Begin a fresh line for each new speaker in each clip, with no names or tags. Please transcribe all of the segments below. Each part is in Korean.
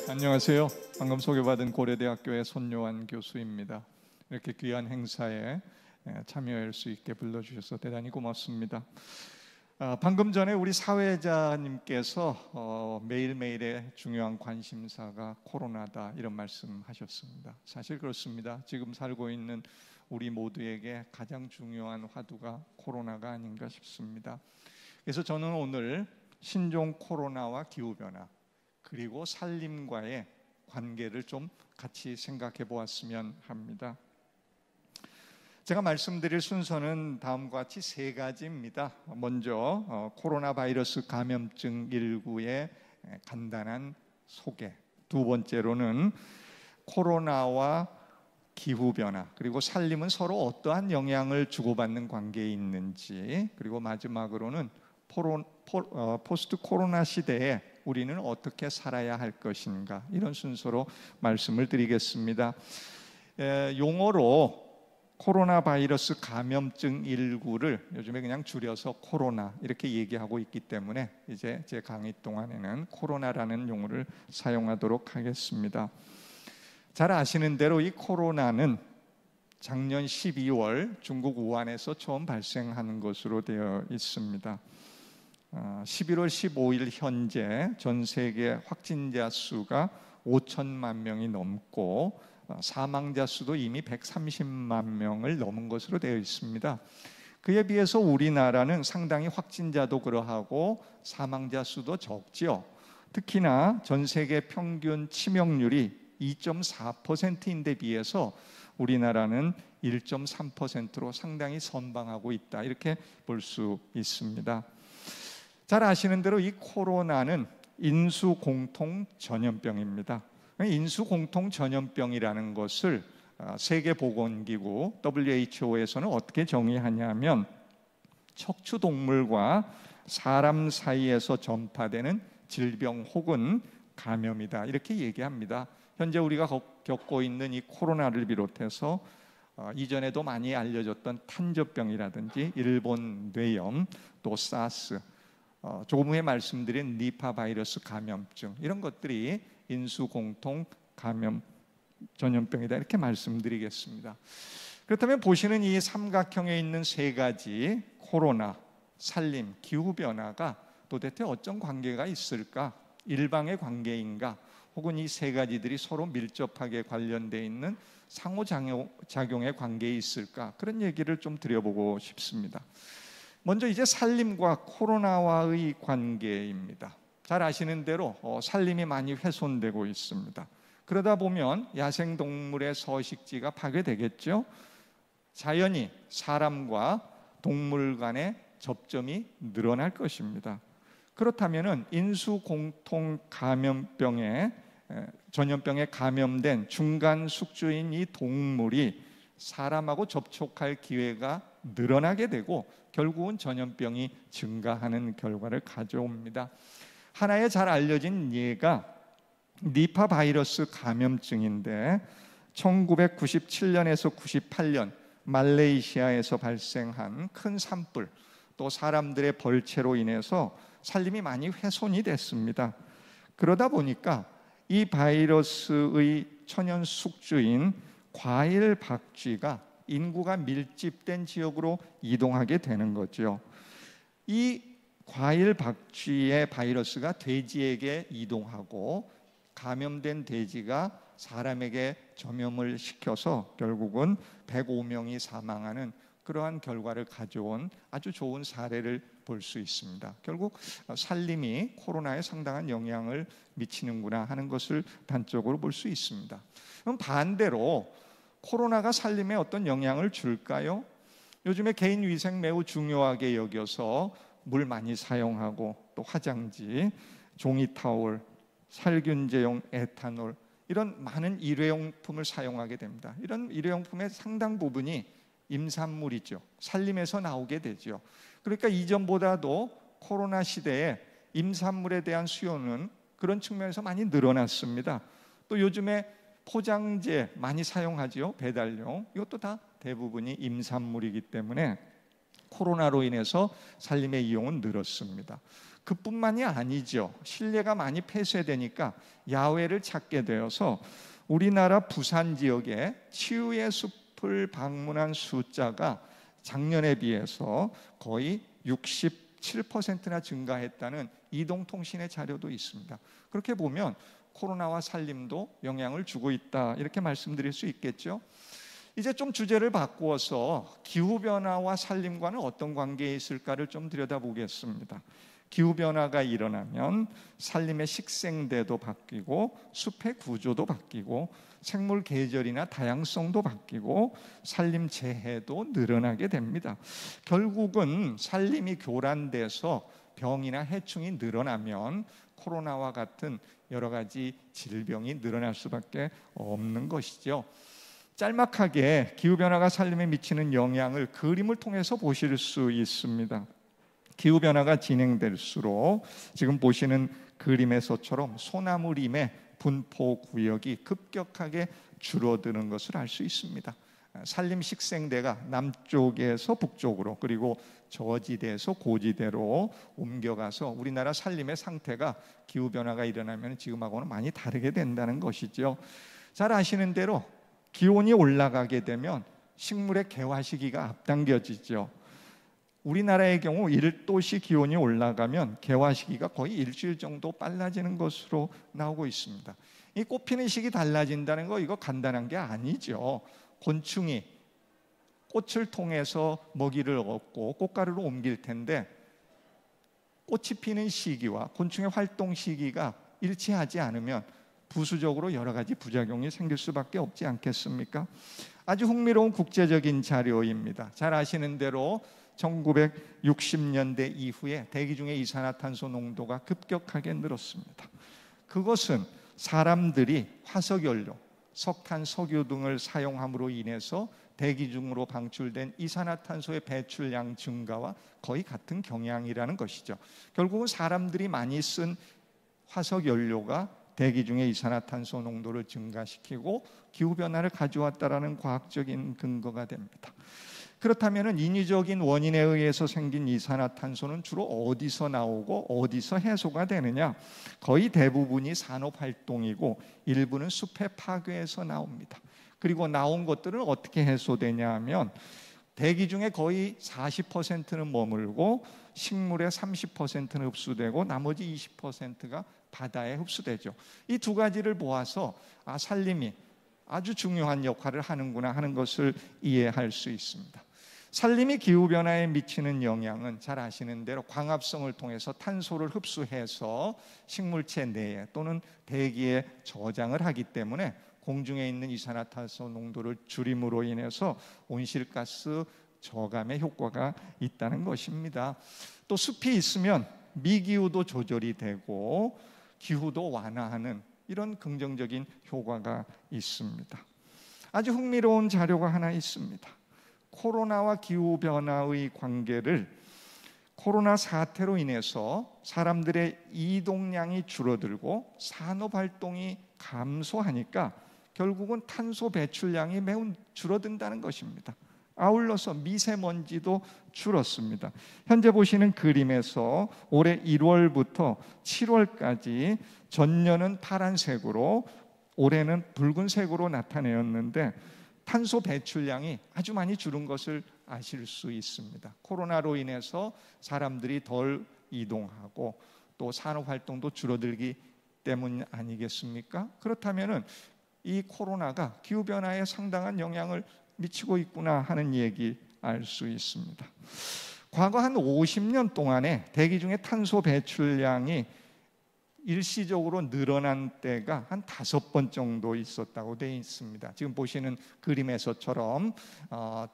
안녕하세요. 방금 소개받은 고려대학교의 손요한 교수입니다. 이렇게 귀한 행사에 참여할 수 있게 불러주셔서 대단히 고맙습니다. 방금 전에 우리 사회자님께서 매일매일의 중요한 관심사가 코로나다 이런 말씀하셨습니다. 사실 그렇습니다. 지금 살고 있는 우리 모두에게 가장 중요한 화두가 코로나가 아닌가 싶습니다. 그래서 저는 오늘 신종 코로나와 기후변화 그리고 살림과의 관계를 좀 같이 생각해 보았으면 합니다. 제가 말씀드릴 순서는 다음과 같이 세 가지입니다. 먼저 코로나 바이러스 감염증 19의 간단한 소개, 두 번째로는 코로나와 기후변화 그리고 살림은 서로 어떠한 영향을 주고받는 관계에 있는지, 그리고 마지막으로는 포스트 코로나 시대에 우리는 어떻게 살아야 할 것인가, 이런 순서로 말씀을 드리겠습니다. 용어로 코로나 바이러스 감염증 19를 요즘에 그냥 줄여서 코로나 이렇게 얘기하고 있기 때문에 이제 제 강의 동안에는 코로나라는 용어를 사용하도록 하겠습니다. 잘 아시는 대로 이 코로나는 작년 12월 중국 우한에서 처음 발생한 것으로 되어 있습니다. 11월 15일 현재 전 세계 확진자 수가 5천만 명이 넘고 사망자 수도 이미 130만 명을 넘은 것으로 되어 있습니다. 그에 비해서 우리나라는 상당히 확진자도 그러하고 사망자 수도 적지요. 특히나 전 세계 평균 치명률이 2.4%인데 비해서 우리나라는 1.3%로 상당히 선방하고 있다, 이렇게 볼 수 있습니다. 잘 아시는 대로 이 코로나는 인수공통 전염병입니다. 인수공통 전염병이라는 것을 세계보건기구 WHO에서는 어떻게 정의하냐면 척추동물과 사람 사이에서 전파되는 질병 혹은 감염이다, 이렇게 얘기합니다. 현재 우리가 겪고 있는 이 코로나를 비롯해서 이전에도 많이 알려졌던 탄저병이라든지 일본 뇌염, 또 사스, 조금 후에 말씀드린 니파 바이러스 감염증, 이런 것들이 인수공통 감염 전염병이다, 이렇게 말씀드리겠습니다. 그렇다면 보시는 이 삼각형에 있는 세 가지 코로나, 살림, 기후변화가 도대체 어떤 관계가 있을까? 일방의 관계인가? 혹은 이 세 가지들이 서로 밀접하게 관련되어 있는 상호작용의 관계에 있을까? 그런 얘기를 좀 드려보고 싶습니다. 먼저 이제 살림과 코로나와의 관계입니다. 잘 아시는 대로 살림이 많이 훼손되고 있습니다. 그러다 보면 야생동물의 서식지가 파괴되겠죠. 자연히 사람과 동물 간의 접점이 늘어날 것입니다. 그렇다면 인수공통 전염병에 감염된 중간 숙주인 이 동물이 사람하고 접촉할 기회가 늘어나게 되고 결국은 전염병이 증가하는 결과를 가져옵니다. 하나의 잘 알려진 예가 니파 바이러스 감염증인데 1997년에서 98년 말레이시아에서 발생한 큰 산불, 또 사람들의 벌채로 인해서 살림이 많이 훼손이 됐습니다. 그러다 보니까 이 바이러스의 천연 숙주인 과일 박쥐가 인구가 밀집된 지역으로 이동하게 되는 거죠. 이 과일 박쥐의 바이러스가 돼지에게 이동하고 감염된 돼지가 사람에게 전염을 시켜서 결국은 105명이 사망하는 그러한 결과를 가져온 아주 좋은 사례를 볼 수 있습니다. 결국 살림이 코로나에 상당한 영향을 미치는구나 하는 것을 단적으로 볼 수 있습니다. 그럼 반대로 코로나가 살림에 어떤 영향을 줄까요? 요즘에 개인 위생 매우 중요하게 여겨서 물 많이 사용하고 또 화장지, 종이 타올, 살균제용 에탄올, 이런 많은 일회용품을 사용하게 됩니다. 이런 일회용품의 상당 부분이 임산물이죠. 살림에서 나오게 되죠. 그러니까 이전보다도 코로나 시대에 임산물에 대한 수요는 그런 측면에서 많이 늘어났습니다. 또 요즘에 포장재 많이 사용하지요. 배달용. 이것도 다 대부분이 임산물이기 때문에 코로나로 인해서 살림의 이용은 늘었습니다. 그뿐만이 아니죠. 실내가 많이 폐쇄되니까 야외를 찾게 되어서 우리나라 부산 지역에 치유의 숲을 방문한 숫자가 작년에 비해서 거의 67%나 증가했다는 이동통신의 자료도 있습니다. 그렇게 보면 코로나와 살림도 영향을 주고 있다, 이렇게 말씀드릴 수 있겠죠. 이제 좀 주제를 바꾸어서 기후변화와 살림과는 어떤 관계에 있을까를 좀 들여다보겠습니다. 기후변화가 일어나면 살림의 식생대도 바뀌고 숲의 구조도 바뀌고 생물 계절이나 다양성도 바뀌고 살림 재해도 늘어나게 됩니다. 결국은 살림이 교란돼서 병이나 해충이 늘어나면 코로나와 같은 여러 가지 질병이 늘어날 수밖에 없는 것이죠. 짤막하게 기후변화가 살림에 미치는 영향을 그림을 통해서 보실 수 있습니다. 기후변화가 진행될수록 지금 보시는 그림에서처럼 소나무림의 분포구역이 급격하게 줄어드는 것을 알 수 있습니다. 산림 식생대가 남쪽에서 북쪽으로, 그리고 저지대에서 고지대로 옮겨가서 우리나라 산림의 상태가 기후변화가 일어나면 지금하고는 많이 다르게 된다는 것이죠. 잘 아시는 대로 기온이 올라가게 되면 식물의 개화 시기가 앞당겨지죠. 우리나라의 경우 1도씨 기온이 올라가면 개화 시기가 거의 일주일 정도 빨라지는 것으로 나오고 있습니다. 이 꽃 피는 시기 달라진다는 거, 이거 간단한 게 아니죠. 곤충이 꽃을 통해서 먹이를 얻고 꽃가루로 옮길 텐데 꽃이 피는 시기와 곤충의 활동 시기가 일치하지 않으면 부수적으로 여러 가지 부작용이 생길 수밖에 없지 않겠습니까? 아주 흥미로운 국제적인 자료입니다. 잘 아시는 대로 1960년대 이후에 대기 중의 이산화탄소 농도가 급격하게 늘었습니다. 그것은 사람들이 화석연료, 석탄, 석유 등을 사용함으로 인해서 대기 중으로 방출된 이산화탄소의 배출량 증가와 거의 같은 경향이라는 것이죠. 결국은 사람들이 많이 쓴 화석연료가 대기 중의 이산화탄소 농도를 증가시키고 기후변화를 가져왔다는 과학적인 근거가 됩니다. 그렇다면 인위적인 원인에 의해서 생긴 이산화탄소는 주로 어디서 나오고 어디서 해소가 되느냐? 거의 대부분이 산업활동이고 일부는 숲의 파괴에서 나옵니다. 그리고 나온 것들은 어떻게 해소되냐 하면 대기 중에 거의 40%는 머물고 식물의 30%는 흡수되고 나머지 20%가 바다에 흡수되죠. 이 두 가지를 보아서 산림이 아주 중요한 역할을 하는구나 하는 것을 이해할 수 있습니다. 산림이 기후변화에 미치는 영향은 잘 아시는 대로 광합성을 통해서 탄소를 흡수해서 식물체 내에 또는 대기에 저장을 하기 때문에 공중에 있는 이산화탄소 농도를 줄임으로 인해서 온실가스 저감의 효과가 있다는 것입니다. 또 숲이 있으면 미기후도 조절이 되고 기후도 완화하는 이런 긍정적인 효과가 있습니다. 아주 흥미로운 자료가 하나 있습니다. 코로나와 기후변화의 관계를 코로나 사태로 인해서 사람들의 이동량이 줄어들고 산업활동이 감소하니까 결국은 탄소 배출량이 매우 줄어든다는 것입니다. 아울러서 미세먼지도 줄었습니다. 현재 보시는 그림에서 올해 1월부터 7월까지 전년은 파란색으로 올해는 붉은색으로 나타내었는데 탄소 배출량이 아주 많이 줄은 것을 아실 수 있습니다. 코로나로 인해서 사람들이 덜 이동하고 또 산업활동도 줄어들기 때문 아니겠습니까? 그렇다면 이 코로나가 기후변화에 상당한 영향을 미치고 있구나 하는 얘기 알 수 있습니다. 과거 한 50년 동안에 대기 중에 탄소 배출량이 일시적으로 늘어난 때가 한 5번 정도 있었다고 되어 있습니다. 지금 보시는 그림에서처럼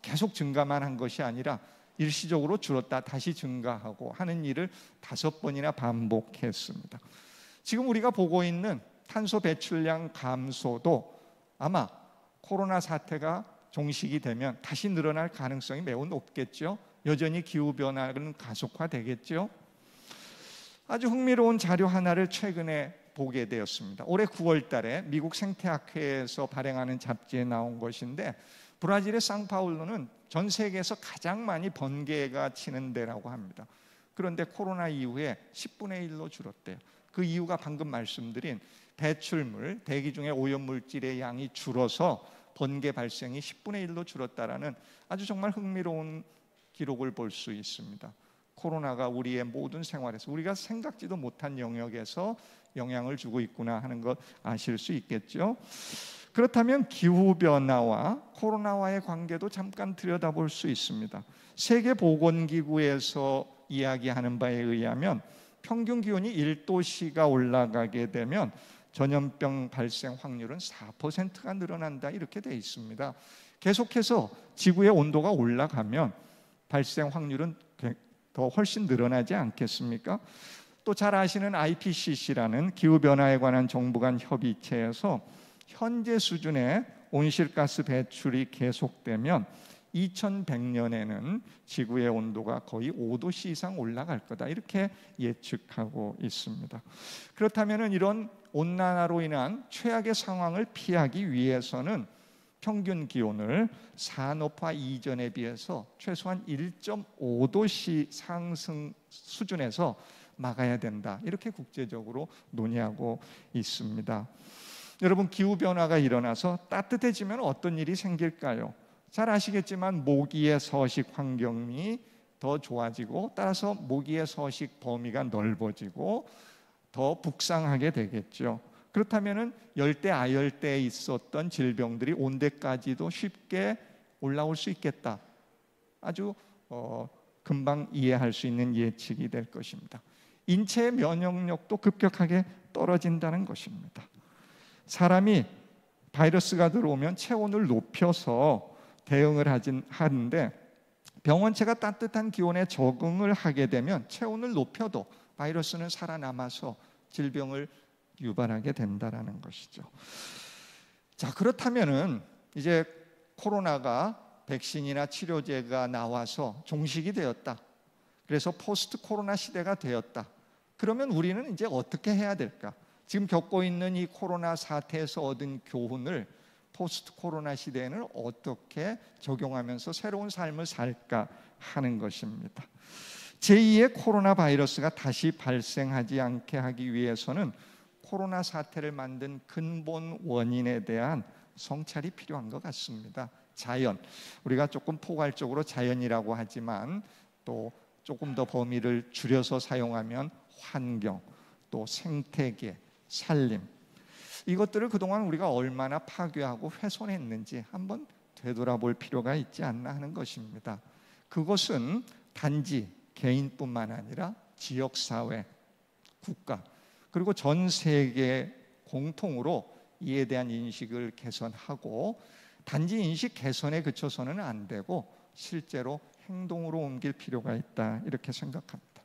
계속 증가만 한 것이 아니라 일시적으로 줄었다 다시 증가하고 하는 일을 5번이나 반복했습니다. 지금 우리가 보고 있는 탄소 배출량 감소도 아마 코로나 사태가 종식이 되면 다시 늘어날 가능성이 매우 높겠죠. 여전히 기후변화는 가속화되겠죠. 아주 흥미로운 자료 하나를 최근에 보게 되었습니다. 올해 9월 달에 미국 생태학회에서 발행하는 잡지에 나온 것인데 브라질의 상파울루는 전 세계에서 가장 많이 번개가 치는 데라고 합니다. 그런데 코로나 이후에 10분의 1로 줄었대요. 그 이유가 방금 말씀드린 배출물, 대기 중에 오염물질의 양이 줄어서 번개 발생이 10분의 1로 줄었다라는 아주 정말 흥미로운 기록을 볼 수 있습니다. 코로나가 우리의 모든 생활에서 우리가 생각지도 못한 영역에서 영향을 주고 있구나 하는 것 아실 수 있겠죠. 그렇다면 기후변화와 코로나와의 관계도 잠깐 들여다볼 수 있습니다. 세계보건기구에서 이야기하는 바에 의하면 평균 기온이 1도씨가 올라가게 되면 전염병 발생 확률은 4%가 늘어난다, 이렇게 되어 있습니다. 계속해서 지구의 온도가 올라가면 발생 확률은 더 훨씬 늘어나지 않겠습니까? 또 잘 아시는 IPCC라는 기후변화에 관한 정부 간 협의체에서 현재 수준의 온실가스 배출이 계속되면 2100년에는 지구의 온도가 거의 5도씨 이상 올라갈 거다, 이렇게 예측하고 있습니다. 그렇다면 이런 온난화로 인한 최악의 상황을 피하기 위해서는 평균 기온을 산업화 이전에 비해서 최소한 1.5도씨 상승 수준에서 막아야 된다, 이렇게 국제적으로 논의하고 있습니다. 여러분, 기후변화가 일어나서 따뜻해지면 어떤 일이 생길까요? 잘 아시겠지만 모기의 서식 환경이 더 좋아지고 따라서 모기의 서식 범위가 넓어지고 더 북상하게 되겠죠. 그렇다면 열대, 아열대에 있었던 질병들이 온대까지도 쉽게 올라올 수 있겠다. 아주 금방 이해할 수 있는 예측이 될 것입니다. 인체의 면역력도 급격하게 떨어진다는 것입니다. 사람이 바이러스가 들어오면 체온을 높여서 대응을 하는데 병원체가 따뜻한 기온에 적응을 하게 되면 체온을 높여도 바이러스는 살아남아서 질병을 유발하게 된다는 것이죠. 자, 그렇다면은 이제 코로나가 백신이나 치료제가 나와서 종식이 되었다. 그래서 포스트 코로나 시대가 되었다. 그러면 우리는 이제 어떻게 해야 될까? 지금 겪고 있는 이 코로나 사태에서 얻은 교훈을 포스트 코로나 시대에는 어떻게 적용하면서 새로운 삶을 살까 하는 것입니다. 제2의 코로나 바이러스가 다시 발생하지 않게 하기 위해서는 코로나 사태를 만든 근본 원인에 대한 성찰이 필요한 것 같습니다. 자연, 우리가 조금 포괄적으로 자연이라고 하지만 또 조금 더 범위를 줄여서 사용하면 환경, 또 생태계, 산림, 이것들을 그동안 우리가 얼마나 파괴하고 훼손했는지 한번 되돌아볼 필요가 있지 않나 하는 것입니다. 그것은 단지 개인뿐만 아니라 지역사회, 국가, 그리고 전 세계 공통으로 이에 대한 인식을 개선하고 단지 인식 개선에 그쳐서는 안 되고 실제로 행동으로 옮길 필요가 있다, 이렇게 생각합니다.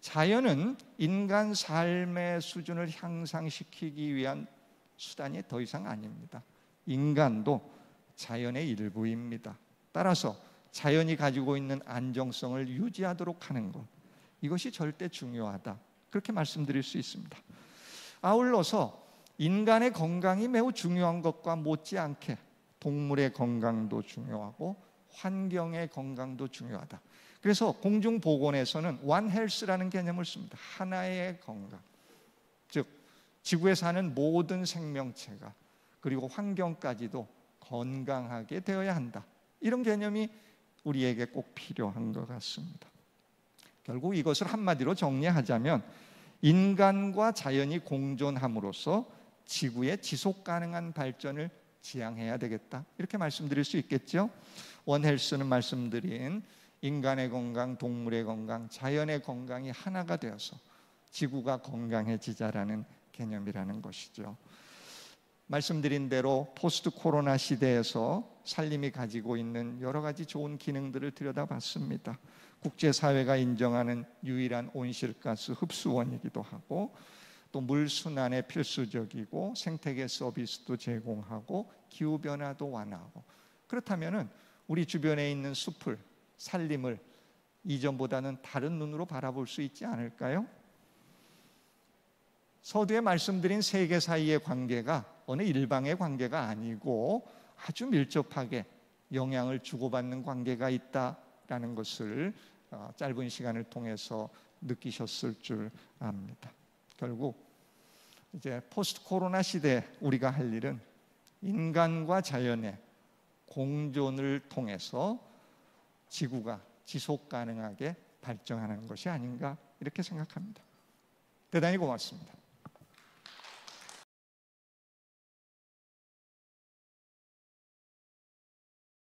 자연은 인간 삶의 수준을 향상시키기 위한 수단이 더 이상 아닙니다. 인간도 자연의 일부입니다. 따라서 자연이 가지고 있는 안정성을 유지하도록 하는 것, 이것이 절대 중요하다, 그렇게 말씀드릴 수 있습니다. 아울러서 인간의 건강이 매우 중요한 것과 못지않게 동물의 건강도 중요하고 환경의 건강도 중요하다. 그래서 공중보건에서는 One Health라는 개념을 씁니다. 하나의 건강, 즉 지구에 사는 모든 생명체가 그리고 환경까지도 건강하게 되어야 한다, 이런 개념이 우리에게 꼭 필요한 것 같습니다. 결국 이것을 한마디로 정리하자면 인간과 자연이 공존함으로써 지구의 지속 가능한 발전을 지향해야 되겠다, 이렇게 말씀드릴 수 있겠죠. 원헬스는 말씀드린 인간의 건강, 동물의 건강, 자연의 건강이 하나가 되어서 지구가 건강해지자라는 개념이라는 것이죠. 말씀드린 대로 포스트 코로나 시대에서 산림이 가지고 있는 여러 가지 좋은 기능들을 들여다봤습니다. 국제사회가 인정하는 유일한 온실가스 흡수원이기도 하고 또 물순환에 필수적이고 생태계 서비스도 제공하고 기후변화도 완화하고, 그렇다면 우리 주변에 있는 숲을, 산림을 이전보다는 다른 눈으로 바라볼 수 있지 않을까요? 서두에 말씀드린 세계 사이의 관계가 어느 일방의 관계가 아니고 아주 밀접하게 영향을 주고받는 관계가 있다라는 것을 짧은 시간을 통해서 느끼셨을 줄 압니다. 결국 이제 포스트 코로나 시대 우리가 할 일은 인간과 자연의 공존을 통해서 지구가 지속 가능하게 발전하는 것이 아닌가 이렇게 생각합니다. 대단히 고맙습니다.